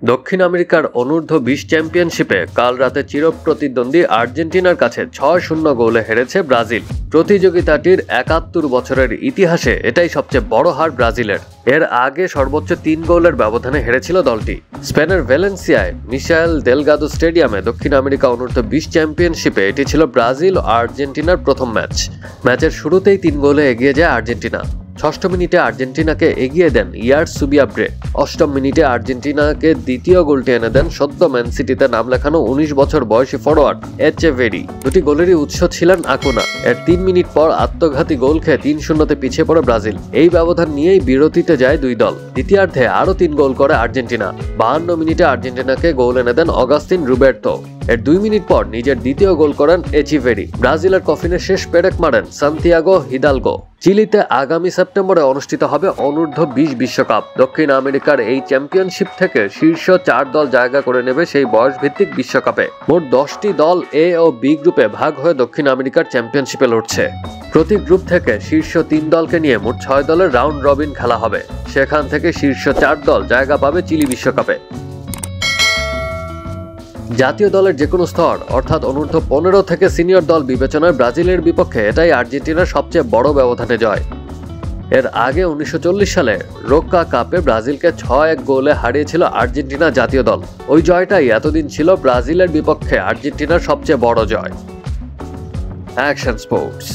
দক্ষিণ আমেরিকার অনূর্ধ্ব-20 চ্যাম্পিয়নশিপে কাল রাতে চিরপ্রতিদ্বন্দ্বী আর্জেন্টিনার কাছে 6-0 গোলে হেরেছে ব্রাজিল। প্রতিযোগিতাটির ৭১ বছরের ইতিহাসে এটাই সবচেয়ে বড় হার ব্রাজিলের। এর আগে সর্বোচ্চ 3 গোলের ব্যবধানে হেরেছিল দলটি। স্পেনের ভ্যালেন্সিয়ায় মিশেল দেলগাদো স্টেডিয়ামে দক্ষিণ আমেরিকা অনূর্ধ্ব-20 চ্যাম্পিয়নশিপে এটি ছিল ব্রাজিল ও আর্জেন্টিনার প্রথম ম্যাচ। ম্যাচের শুরুতেই 3 গোলে এগিয়ে যায় আর্জেন্টিনা। ৬ষ্ঠ মিনিটে আর্জেন্টিনাকে এগিয়ে দেন ইয়ারসুবিয়াব্রে। ৮ম মিনিটে আর্জেন্টিনাকে দ্বিতীয় গোলটি এনে দেন সদ্য ম্যান সিটিতে নাম লেখানো ১৯ বছর বয়সী ফরোয়ার্ড এচেভেরি। দুটি গোলেরই উৎস ছিলেন আকুনা। এর ৩ মিনিট পর আত্মঘাতী গোল খেয়ে ৩-০তে পিছিয়ে পড়ে ব্রাজিল। এই ব্যবধান নিয়েই বিরতিতে যায় দুই দল। দ্বিতীয়ার্ধে আরও ৩ গোল করে আর্জেন্টিনা। ৫২ মিনিটে আর্জেন্টিনাকে গোল এনে দেন অগাস্তিন রুবের্তো। এর ২ মিনিট পর নিজের দ্বিতীয় গোল করেন এচিভেরি। ব্রাজিলের কফিনে শেষ পেরেক মারেন সান্তিয়াগো হিদালগো। চিলিতে আগামী সেপ্টেম্বরে অনুষ্ঠিত হবে অনূর্ধ্ব-20 বিশ্বকাপ। দক্ষিণ আমেরিকার এই চ্যাম্পিয়নশিপ থেকে শীর্ষ 4 দল জায়গা করে নেবে সেই বয়সভিত্তিক বিশ্বকাপে। মোট 10টি দল এ ও বি গ্রুপে ভাগ হয়ে দক্ষিণ আমেরিকার চ্যাম্পিয়নশিপে লড়ছে। প্রতি গ্রুপ থেকে শীর্ষ 3 দলকে নিয়ে মোট 6 দলের রাউন্ড রবিন খেলা হবে। সেখান থেকে শীর্ষ 4 দল জায়গা পাবে চিলি বিশ্বকাপে। জাতীয় দলের যে কোনো স্তর অর্থাৎ অনূর্ধ্ব-15 থেকে সিনিয়র দল বিবেচনায় ব্রাজিলের বিপক্ষে এটাই আর্জেন্টিনার সবচেয়ে বড় ব্যবধানে জয়। এর আগে ১৯৪০ সালে রোক্কা কাপে ব্রাজিলকে ৬-১ গোলে হারিয়েছিল আর্জেন্টিনা জাতীয় দল। ওই জয়টাই এতদিন ছিল ব্রাজিলের বিপক্ষে আর্জেন্টিনার সবচেয়ে বড় জয়। Action sports.